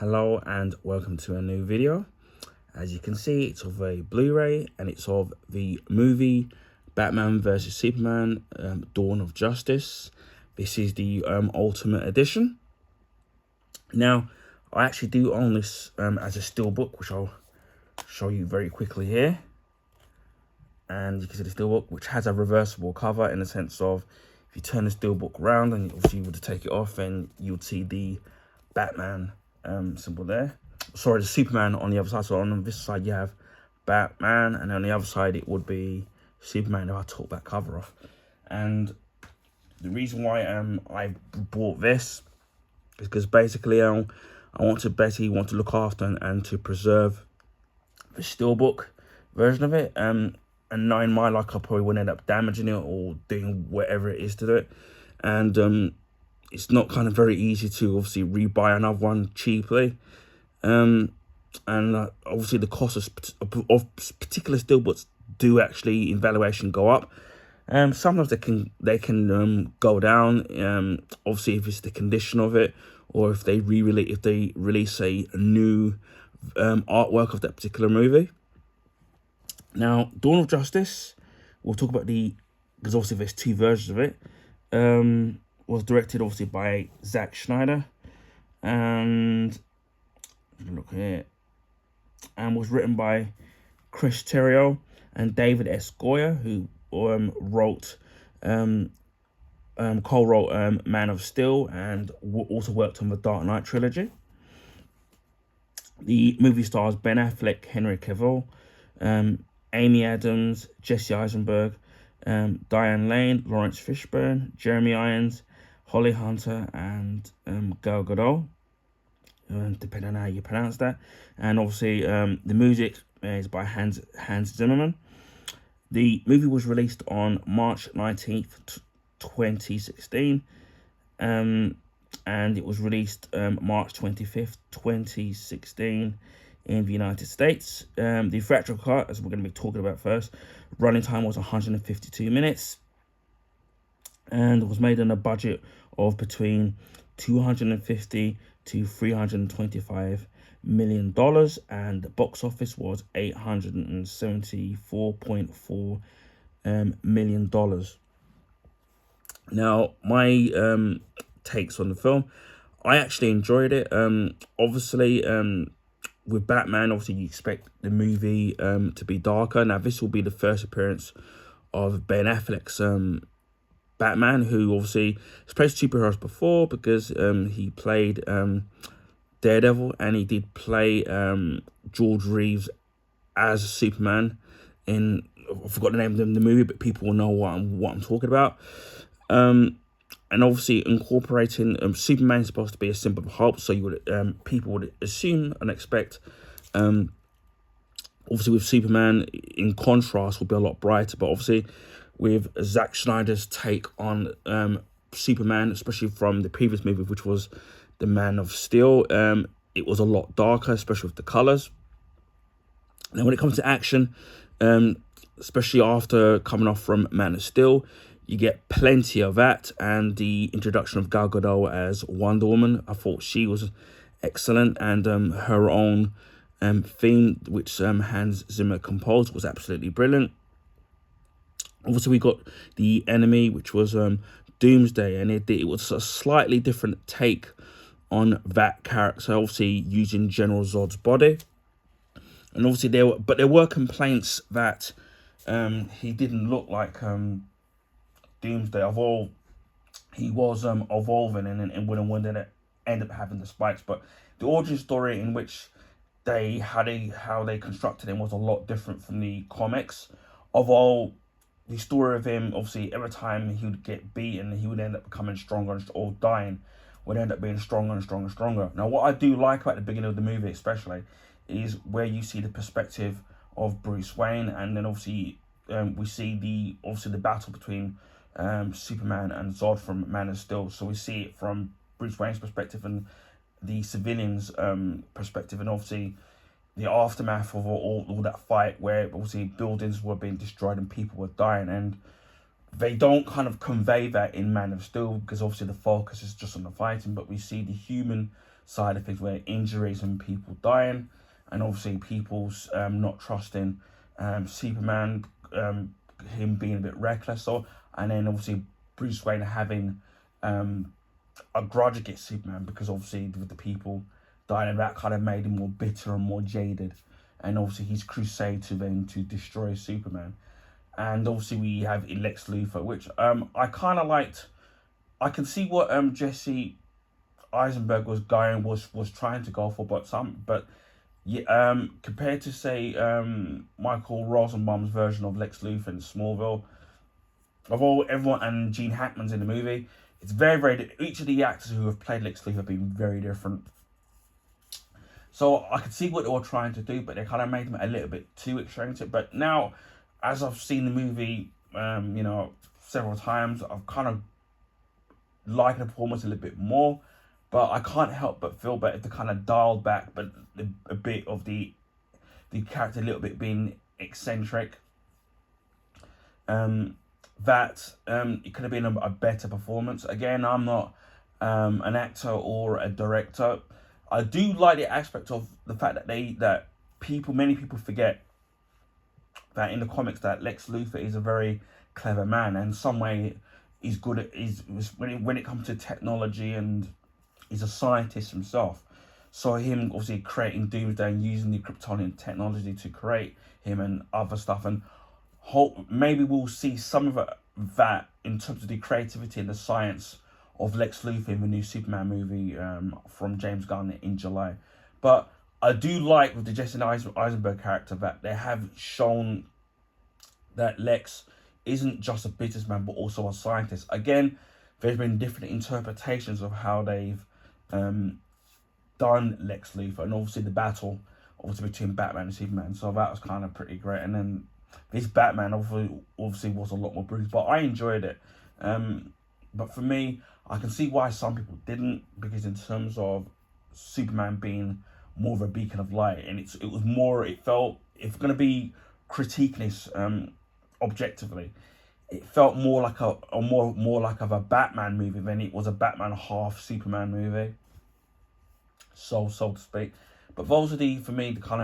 Hello and welcome to a new video. As you can see, it's of a Blu-ray and it's of the movie Batman vs Superman Dawn of Justice. This is the Ultimate Edition. Now, I actually do own this as a steelbook, which I'll show you very quickly here. And you can see the steelbook, which has a reversible cover in the sense of if you turn the steelbook around and obviously you were to take it off, and you'll see the Batman symbol there. Sorry, the Superman on the other side. So on this side you have Batman, and on the other side it would be Superman if I took that cover off. And the reason why I bought this is because basically I want to look after and to preserve the steelbook version of it. And knowing my luck, I probably would end up damaging it or doing whatever it is to do it. And it's not kind of very easy to obviously rebuy another one cheaply. Obviously the cost of particular steelbooks do actually in valuation go up. Sometimes they can go down. Obviously if it's the condition of it, or if they release a new artwork of that particular movie. Now, Dawn of Justice, we'll talk about because obviously there's two versions of it. Was directed obviously by Zack Snyder, and look here, and was written by Chris Terrio and David S. Goyer, who co-wrote Man of Steel and also worked on the Dark Knight trilogy. The movie stars Ben Affleck, Henry Cavill, Amy Adams, Jesse Eisenberg, Diane Lane, Lawrence Fishburne, Jeremy Irons, Holly Hunter, and Gal Gadot, depending on how you pronounce that. And obviously the music is by Hans Zimmerman. The movie was released on March 19th, 2016, and it was released March 25th, 2016 in the United States. The theatrical cut, as we're going to be talking about first, running time was 152 minutes and was made on a budget of between $250 to $325 million, and the box office was $874.4 million. Now, my takes on the film, I actually enjoyed it. Obviously, with Batman, obviously you expect the movie to be darker. Now, this will be the first appearance of Ben Affleck's Batman, who obviously has played superheroes before because he played Daredevil, and he did play George Reeves as Superman in, I forgot the name of the movie, but people will know what I'm talking about. And obviously incorporating Superman is supposed to be a symbol of hope, so you would people would assume and expect obviously with Superman in contrast will be a lot brighter. But obviously with Zack Snyder's take on Superman, especially from the previous movie, which was the Man of Steel, it was a lot darker, especially with the colors. Now when it comes to action, especially after coming off from Man of Steel, you get plenty of that, and the introduction of Gal Gadot as Wonder Woman, I thought she was excellent, and her own theme, which Hans Zimmer composed, was absolutely brilliant. Obviously, we got the enemy, which was Doomsday, and it was a slightly different take on that character, obviously using General Zod's body. And obviously there were complaints that he didn't look like Doomsday, although he was evolving and wouldn't end up having the spikes. But the origin story in which how they constructed him was a lot different from the comics. Although the story of him, obviously, every time he would get beaten, he would end up becoming stronger, or dying, would end up being stronger and stronger and stronger. Now, what I do like about the beginning of the movie, especially, is where you see the perspective of Bruce Wayne, and then obviously we see the battle between Superman and Zod from Man of Steel. So we see it from Bruce Wayne's perspective and the civilians' perspective, and obviously the aftermath of all that fight, where obviously buildings were being destroyed and people were dying. And they don't kind of convey that in Man of Steel, because obviously the focus is just on the fighting, but we see the human side of things, where injuries and people dying, and obviously people's not trusting Superman, him being a bit reckless, and then obviously Bruce Wayne having a grudge against Superman, because obviously with the people dying, and that kind of made him more bitter and more jaded, and obviously his crusade to destroy Superman. And obviously we have Lex Luthor, which I kind of liked. I can see what Jesse Eisenberg was trying to go for, but yeah, compared to say Michael Rosenbaum's version of Lex Luthor in Smallville, of all everyone, and Gene Hackman's in the movie, it's very each of the actors who have played Lex Luthor have been very different. So I could see what they were trying to do, but they kind of made him a little bit too extravagant. But now, as I've seen the movie, several times, I've kind of liked the performance a little bit more. But I can't help but feel better to kind of dial back, but a bit of the character a little bit being eccentric. That it could have been a better performance. Again, I'm not an actor or a director. I do like the aspect of the fact that many people forget that in the comics that Lex Luthor is a very clever man, and in some way he's good at when it comes to technology, and he's a scientist himself. So him obviously creating Doomsday and using the Kryptonian technology to create him and other stuff, and hope maybe we'll see some of that in terms of the creativity and the science of Lex Luthor in the new Superman movie from James Gunn in July. But I do like with the Jesse Eisenberg character that they have shown that Lex isn't just a businessman but also a scientist. Again, there's been different interpretations of how they've done Lex Luthor, and obviously the battle between Batman and Superman. So that was kind of pretty great. And then this Batman obviously was a lot more brutal, but I enjoyed it. But for me, I can see why some people didn't, because in terms of Superman being more of a beacon of light, and it felt, if we're going to be critiquing this objectively, it felt more like more like of a Batman movie than it was a Batman half Superman movie, so to speak. But those are the kind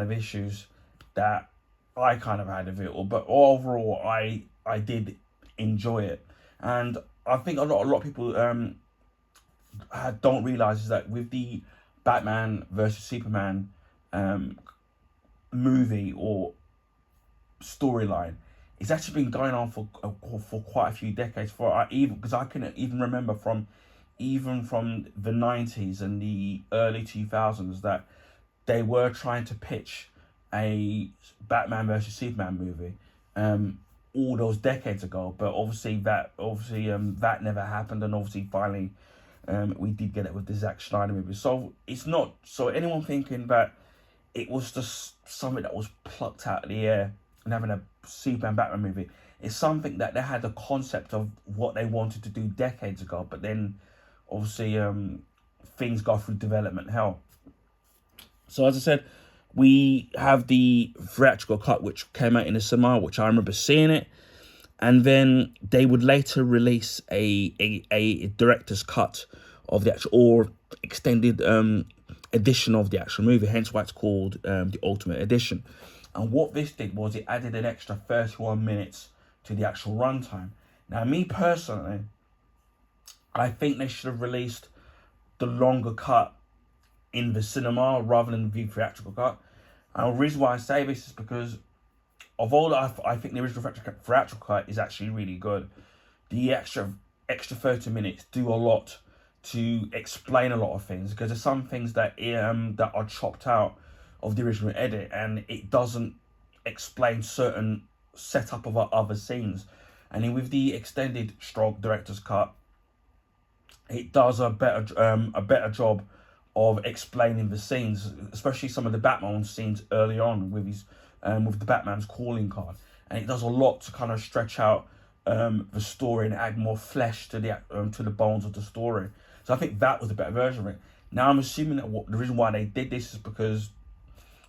of issues that I kind of had with it. But overall, I did enjoy it. And I think a lot of people don't realize is that with the Batman versus Superman movie or storyline, it's actually been going on for quite a few decades. Because I can even remember from the 90s and the early 2000s that they were trying to pitch a Batman versus Superman movie all those decades ago, but obviously that never happened, and obviously finally we did get it with the Zack Snyder movie. So it's not anyone thinking that it was just something that was plucked out of the air and having a Superman Batman movie. It's something that they had a concept of what they wanted to do decades ago, but then obviously things go through development hell. So as I said, we have the theatrical cut, which came out in the cinema, which I remember seeing it. And then they would later release a director's cut of the actual, or extended edition of the actual movie, hence why it's called the Ultimate Edition. And what this did was it added an extra 31 minutes to the actual runtime. Now, me personally, I think they should have released the longer cut in the cinema rather than the theatrical cut. And the reason why I say this is because although I think the original theatrical cut is actually really good, the extra 30 minutes do a lot to explain a lot of things, because there's some things that are chopped out of the original edit, and it doesn't explain certain setup of other scenes. And then with the extended stroke director's cut, it does a better job of explaining the scenes, especially some of the Batman scenes early on with his with the Batman's calling card, and it does a lot to kind of stretch out the story and add more flesh to the bones of the story. So I think that was the better version of it. Now I'm assuming that the reason why they did this is because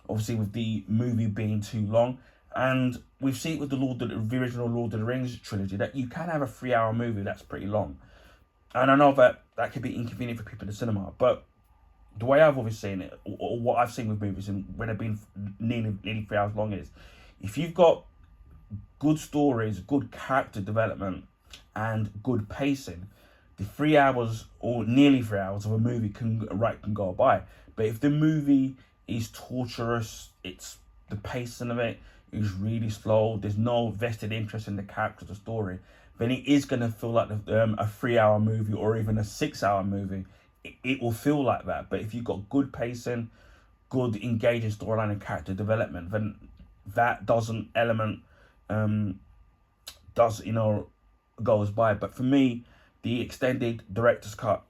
obviously with the movie being too long, And we've seen it with the original Lord of the Rings trilogy that you can have a 3 hour movie that's pretty long. And I know that that could be inconvenient for people in the cinema, but the way I've always seen it, or what I've seen with movies, and when they've been nearly 3 hours long, is if you've got good stories, good character development, and good pacing, the 3 hours or nearly 3 hours of a movie can go by. But if the movie is torturous, it's the pacing of it is really slow. There's no vested interest in the character, the story. Then it is going to feel like a 3 hour movie or even a 6 hour movie. It will feel like that. But if you've got good pacing, good engaging storyline and character development, then that doesn't element goes by. But for me, the extended director's cut,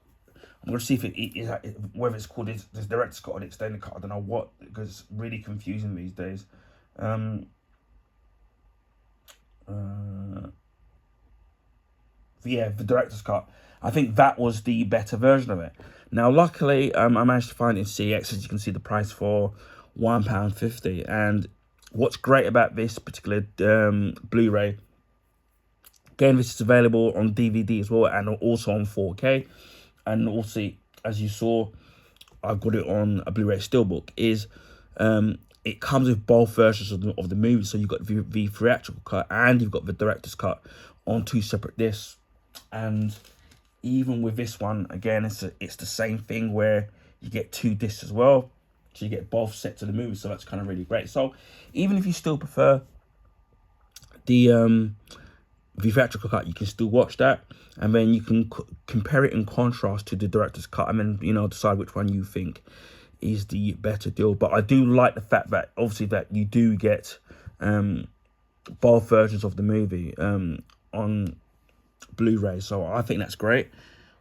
I'm going to see if it is whether it's called this director's cut or the extended cut. I don't know what, because it's really confusing these days. Yeah, the director's cut. I think that was the better version of it. Now, luckily, I managed to find it in CX, as you can see the price for £1.50. And what's great about this particular Blu-ray, again, this is available on DVD as well, and also on 4K. And also, as you saw, I've got it on a Blu-ray Steelbook, is it comes with both versions of the movie. So you've got the theatrical cut and you've got the director's cut on 2 separate discs. And even with this one, again, it's the same thing where you get 2 discs as well. So you get both sets of the movie. So that's kind of really great. So even if you still prefer the theatrical cut, you can still watch that, and then you can compare it in contrast to the director's cut, and then decide which one you think is the better deal. But I do like the fact that obviously that you do get both versions of the movie on Blu-ray, so I think that's great.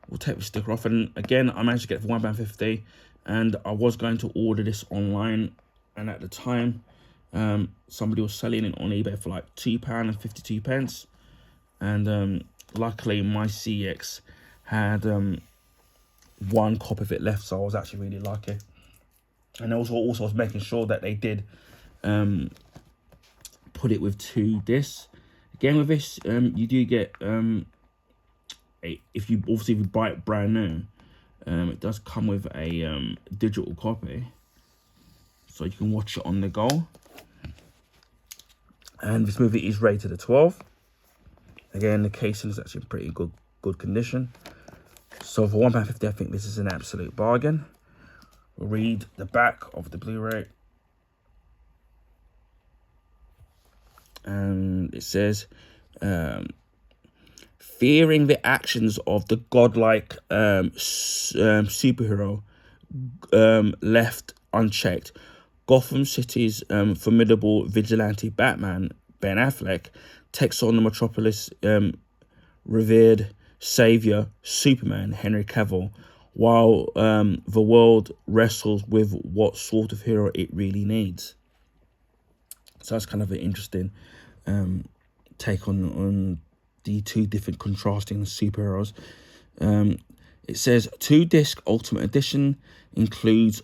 We'll take the sticker off, and again, I managed to get it for £1.50, and I was going to order this online, and at the time somebody was selling it on eBay for like £2.52. And luckily, my CX had 1 copy of it left, so I was actually really lucky. And also was making sure that they did put it with 2 discs. Again, with this, you do get if you buy it brand new, it does come with a digital copy, so you can watch it on the go. And this movie is rated a 12. Again, the casing is actually in pretty good condition. So for £1.50, I think this is an absolute bargain. We'll read the back of the Blu-ray. And it says, fearing the actions of the godlike superhero left unchecked, Gotham City's formidable vigilante Batman, Ben Affleck, takes on the Metropolis revered savior Superman, Henry Cavill, while the world wrestles with what sort of hero it really needs. So that's kind of an interesting take on the 2 different contrasting superheroes. It says 2-disc Ultimate Edition includes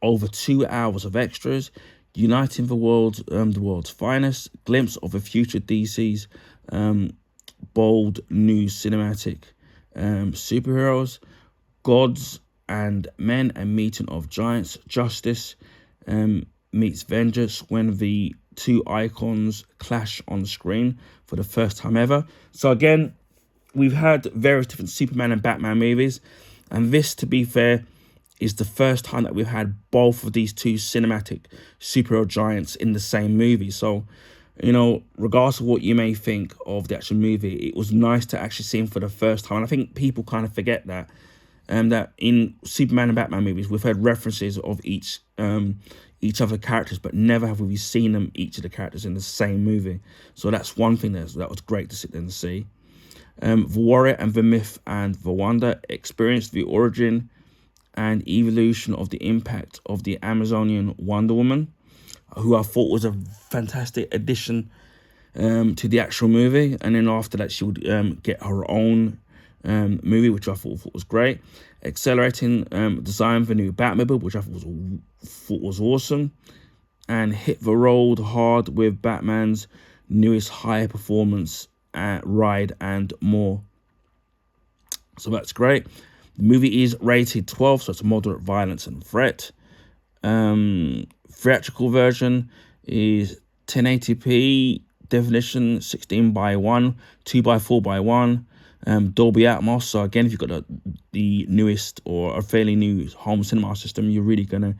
over 2 hours of extras, uniting the world's finest, glimpse of the future DC's bold new cinematic superheroes, gods and men, and meeting of giants. Justice meets vengeance when the 2 icons clash on screen for the first time ever. So again, we've had various different Superman and Batman movies, and this, to be fair, is the first time that we've had both of these 2 cinematic superhero giants in the same movie. So, regardless of what you may think of the actual movie, it was nice to actually see him for the first time. And I think people kind of forget that, that in Superman and Batman movies, we've heard references of each other characters, but never have we seen them, each of the characters, in the same movie. So that's one thing that was great to sit there and see. The Warrior and the Myth and the Wonder experienced the origin and evolution of the impact of the Amazonian Wonder Woman, who I thought was a fantastic addition to the actual movie. And then after that, she would get her own movie, which I thought was great. Accelerating design for the new Batmobile, which I thought was awesome. and hit the road hard with Batman's newest high performance ride and more. So that's great. The movie is rated 12, so it's moderate violence and threat. Theatrical version is 1080p definition, 16:1, 2:4:1. Dolby Atmos. So again, if you've got the newest or a fairly new home cinema system, you're really gonna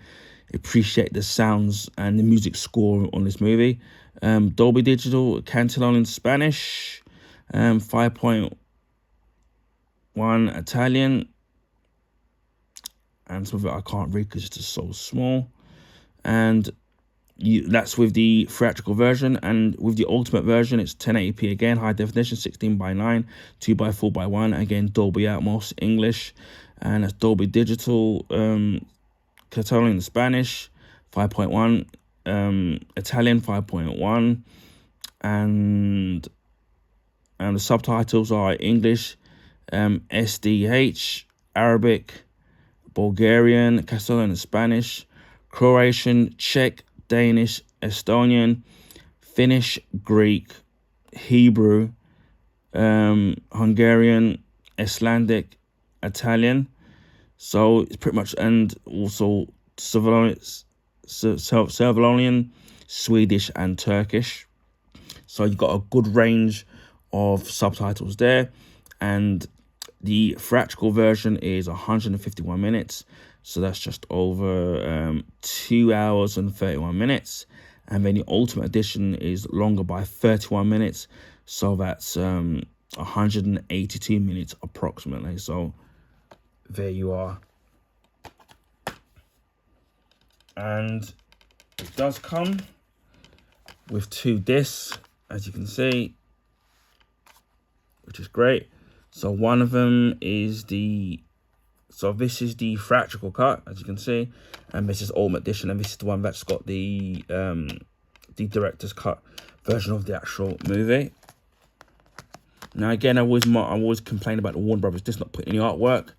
appreciate the sounds and the music score on this movie. Dolby Digital, Cantilone in Spanish, 5.1 Italian, and some of it I can't read because it's just so small. And that's with the theatrical version, and with the ultimate version it's 1080p again, high definition, 16:9, 2:4:1, again Dolby Atmos English, and it's Dolby Digital, Catalan in Spanish, 5.1, Italian 5.1, and the subtitles are English, SDH, Arabic, Bulgarian, Catalan and Spanish, Croatian, Czech, Danish, Estonian, Finnish, Greek, Hebrew, Hungarian, Icelandic, Italian. So it's pretty much, and also Slovenian, Swedish, and Turkish. So you've got a good range of subtitles there, and the theatrical version is 151 minutes. So that's just over 2 hours and 31 minutes. And then the Ultimate Edition is longer by 31 minutes. So that's 182 minutes approximately. So there you are. And it does come with 2 discs, as you can see, which is great. So one of them is this is the theatrical cut, as you can see, and this is Ultimate Edition, and this is the one that's got the director's cut version of the actual movie. Now again, I always complain about the Warner Brothers disc not putting any artwork.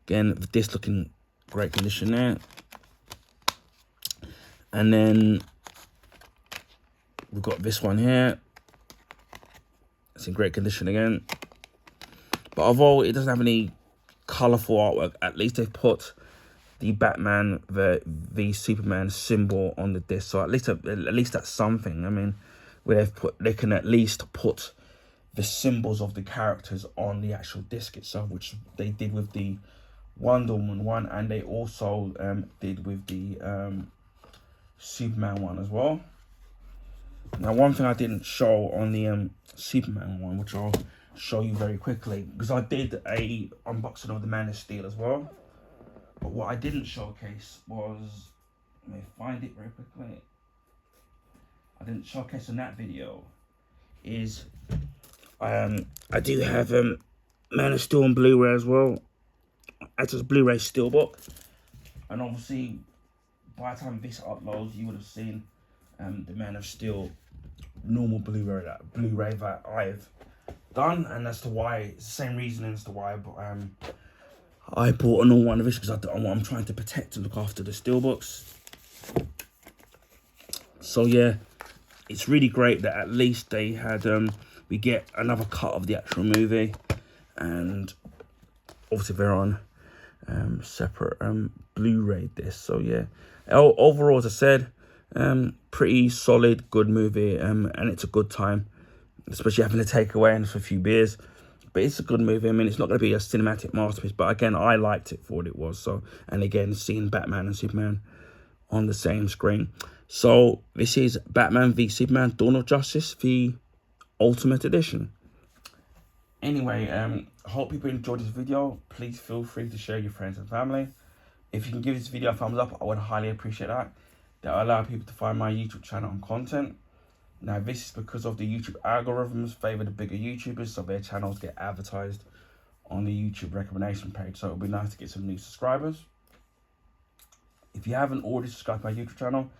Again, the disc looking great condition there. And then we've got this one here. It's in great condition again. But although it doesn't have any colourful artwork, at least they've put the Batman v Superman symbol on the disc. So at least that's something. I mean, where they can at least put the symbols of the characters on the actual disc itself, which they did with the Wonder Woman one, and they also did with the Superman one as well. Now, one thing I didn't show on the Superman one, which I'll show you very quickly, because I did a unboxing of the Man of Steel as well, but what I didn't showcase was, let me find it very quickly, I didn't showcase in that video, is I do have Man of Steel on Blu-ray as well. It's a Blu-ray steelbook, and obviously by the time this uploads, you would have seen the Man of Steel normal Blu-ray that I've done, and that's why it's the same reason as to why I bought a normal one of this, because I'm trying to protect and look after the steelbooks. So yeah, it's really great that at least they had we get another cut of the actual movie, and obviously they're on separate Blu-ray discs. So yeah, overall, as I said, pretty solid, good movie, and it's a good time, especially having to take away and for a few beers. But it's a good movie. I mean, it's not going to be a cinematic masterpiece, but again, I liked it for what it was. So, and again, seeing Batman and Superman on the same screen. So this is Batman v Superman: Dawn of Justice, the Ultimate Edition. Anyway, I hope people enjoyed this video. Please feel free to share with your friends and family. If you can give this video a thumbs up, I would highly appreciate that. That will allow people to find my YouTube channel and content. Now, this is because of the YouTube algorithms favour the bigger YouTubers, so their channels get advertised on the YouTube recommendation page. So it would be nice to get some new subscribers. If you haven't already subscribed to my YouTube channel,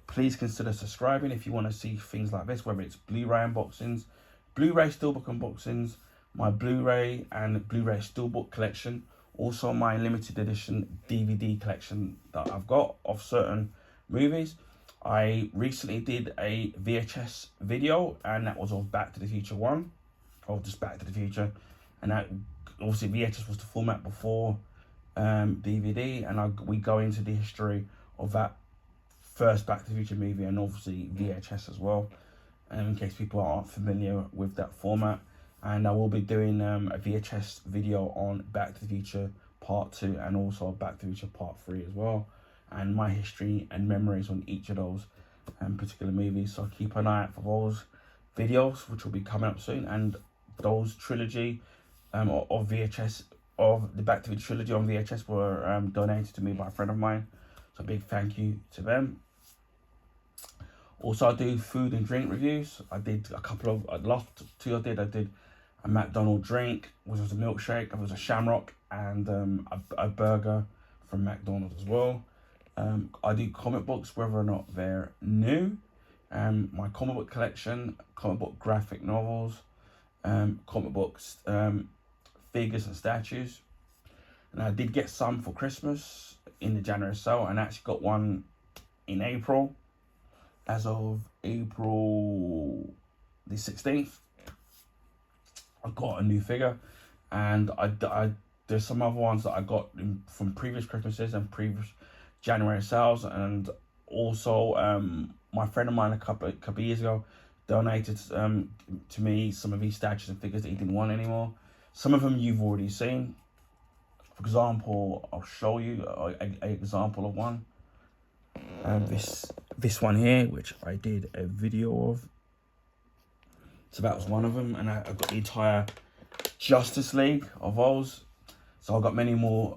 please consider subscribing if you want to see things like this, whether it's Blu-ray unboxings, Blu-ray Steelbook unboxings, my Blu-ray and Blu-ray Steelbook collection, also my limited edition DVD collection that I've got of certain movies. I recently did a VHS video, and that was of Back to the Future 1, or just Back to the Future. And that, obviously, VHS was the format before DVD, and we go into the history of that first Back to the Future movie, and obviously VHS as well, in case people aren't familiar with that format. And I will be doing a VHS video on Back to the Future Part 2 and also Back to the Future Part 3 as well, and my history and memories on each of those particular movies. So keep an eye out for those videos, which will be coming up soon. And those trilogy of VHS, of the Back to the Future trilogy on VHS, were donated to me by a friend of mine. So a big thank you to them. Also, I do food and drink reviews. I did a couple of, last two I did a McDonald's drink, which was a milkshake. It was a Shamrock, and a burger from McDonald's as well. I do comic books, whether or not they're new. My comic book collection, comic book graphic novels, comic books, figures and statues. And I did get some for Christmas in the January sale, and I actually got one in April. As of April the 16th, I got a new figure, and there's some other ones that I got from previous Christmases and previous January sales. And also my friend of mine a couple of years ago donated to me some of these statues and figures that he didn't want anymore. Some of them you've already seen. For example, I'll show you an example of one. This one here, which I did a video of. So that was one of them, and I got the entire Justice League of those. So I've got many more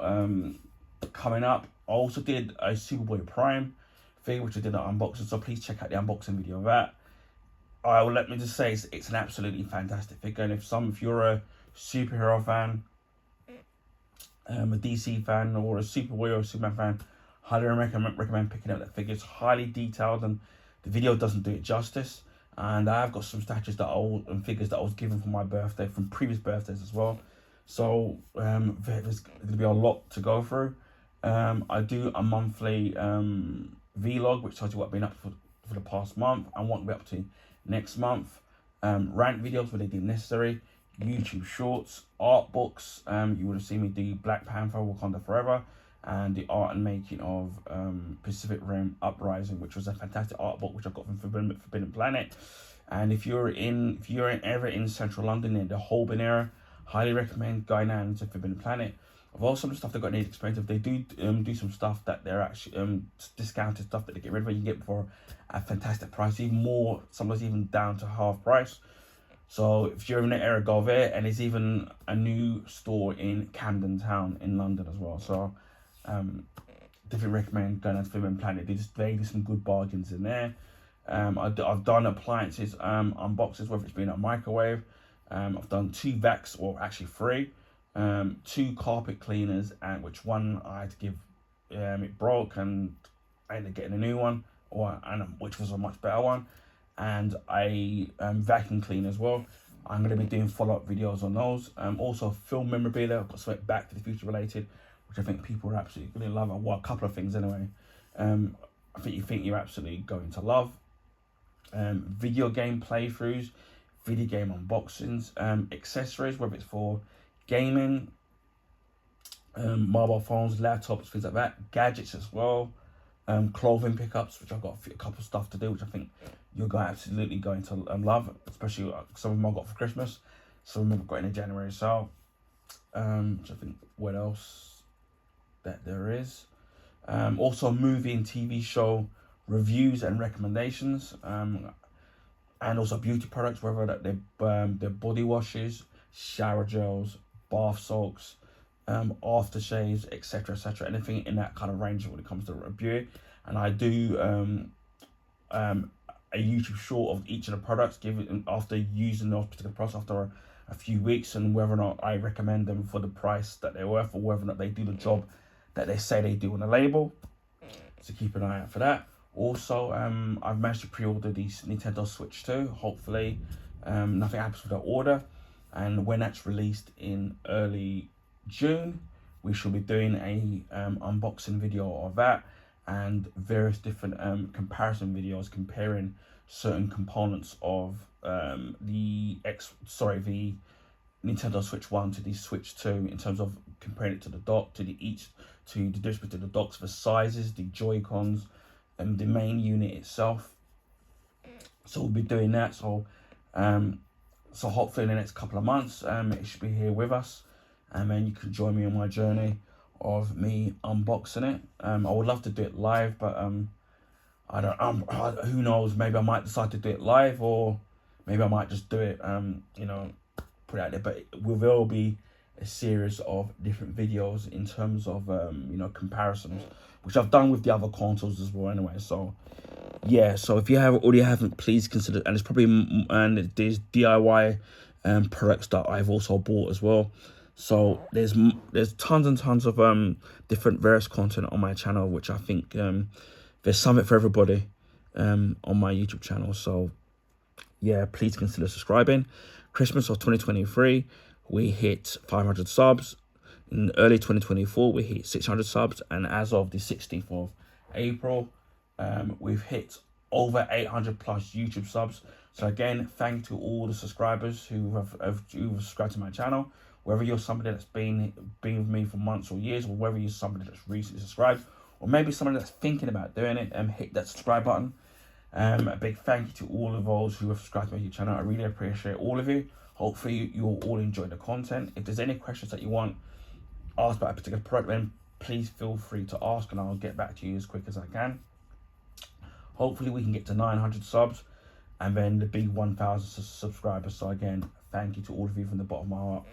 coming up. I also did a Superboy Prime thing, which I did an unboxing, so please check out the unboxing video of that. Let me just say, it's an absolutely fantastic figure, and if you're a superhero fan, a DC fan, or a Superboy or a Superman fan, highly recommend picking up that figure. It's highly detailed, and the video doesn't do it justice. And I've got some statues and figures that I was given for my birthday from previous birthdays as well. So there's going to be a lot to go through. I do a monthly vlog, which tells you what I've been up for the past month and what we're up to next month. Rant videos where they deem necessary. YouTube shorts, art books. You would have seen me do Black Panther, Wakanda Forever, and the art and making of Pacific Rim Uprising, which was a fantastic art book which I got from Forbidden Planet. And if you're ever in central London in the Holborn area, highly recommend going down to Forbidden Planet. Of all some of the stuff they've got needs expensive, they do some stuff that they're actually discounted stuff that they get rid of, you can get for a fantastic price, even more, sometimes even down to half price. So if you're in the area, go there. And there's even a new store in Camden Town in London as well. So definitely recommend going to Forbidden Planet. They do some good bargains in there. I've done appliances unboxes, whether it's been a microwave. I've done 2 vacs, or actually 3. 2 carpet cleaners, and which one I had to give, it broke, and I ended up getting a new one, which was a much better one, and a vacuum cleaner as well. I'm going to be doing follow-up videos on those. Also film memorabilia. I've got something Back to the Future related, which I think people are absolutely going to love. Well, a couple of things anyway. I think you're absolutely going to love. Video game playthroughs, video game unboxings, accessories, whether it's for gaming, mobile phones, laptops, things like that, gadgets as well, clothing pickups, which I've got a couple of stuff to do, which I think you're absolutely going to love, especially some of them I got for Christmas, some of them I've got in the January sale. Which I think, what else that there is. Also movie and TV show reviews and recommendations, and also beauty products, whether that they're body washes, shower gels, bath salts, aftershaves, etc., anything in that kind of range when it comes to review. And I do a YouTube short of each of the products, after using those particular products after a few weeks, and whether or not I recommend them for the price that they're worth, or whether or not they do the job that they say they do on the label. So keep an eye out for that. Also, I've managed to pre-order the Nintendo Switch 2. Hopefully, nothing happens with the order. And when that's released in early June, we shall be doing a unboxing video of that. and various different comparison videos comparing certain components of the Nintendo Switch 1 to the Switch 2 in terms of comparing it to the dock, to the difference between the docks, the sizes, the Joy-Cons, and the main unit itself. So we'll be doing that. So so hopefully in the next couple of months, it should be here with us, and then you can join me on my journey of me unboxing it. I would love to do it live, but I don't. Who knows? Maybe I might decide to do it live, or maybe I might just do it. You know, put it out there. But it will be a series of different videos in terms of you know, comparisons, which I've done with the other consoles as well. Anyway, so yeah. So if you haven't, please consider. And it's probably there's DIY products that I've also bought as well. So there's tons and tons of different various content on my channel, which I think there's something for everybody on my YouTube channel. So yeah, please consider subscribing. Christmas of 2023, we hit 500 subs. In early 2024, we hit 600 subs, and as of the 16th of April, we've hit over 800 plus YouTube subs. So again, thank you to all the subscribers who have subscribed to my channel. Whether you're somebody that's been with me for months or years, or whether you're somebody that's recently subscribed, or maybe somebody that's thinking about doing it, hit that subscribe button. A big thank you to all of those who have subscribed to my YouTube channel. I really appreciate all of you. Hopefully you'll all enjoy the content. If there's any questions that you want asked about a particular product, then please feel free to ask, and I'll get back to you as quick as I can. Hopefully we can get to 900 subs, and then the big 1,000 subscribers. So again, thank you to all of you from the bottom of my heart.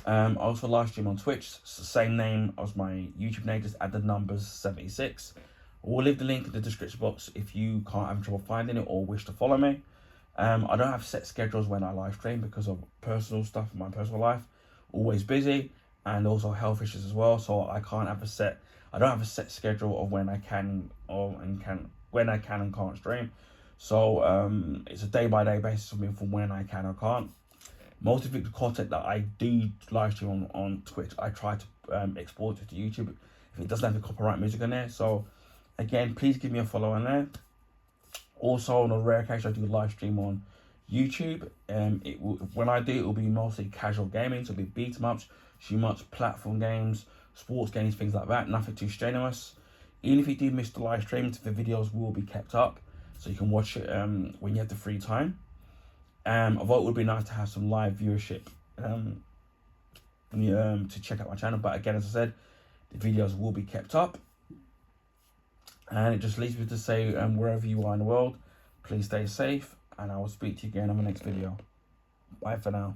I also live stream on Twitch. It's the same name as my YouTube name, just add the numbers 76. We'll leave the link in the description box if you can't have trouble finding it or wish to follow me. I don't have set schedules when I live stream because of personal stuff in my personal life. Always busy, and also health issues as well. So I don't have a set schedule of when I can and can't stream. So it's a day-by-day basis for me from when I can or can't. Most of the content that I do live stream on Twitch, I try to export it to YouTube if it doesn't have the copyright music in there. So again, please give me a follow on there. Also, on a rare occasion, I do live stream on YouTube. When I do, it will be mostly casual gaming. So it'll be beat 'em ups, shoot 'em ups, platform games, sports games, things like that. Nothing too strenuous. Even if you do miss the live streams, the videos will be kept up, so you can watch it when you have the free time. Although it would be nice to have some live viewership to check out my channel. But again, as I said, the videos will be kept up. And it just leaves me to say, wherever you are in the world, please stay safe, and I will speak to you again on the next video. Bye for now.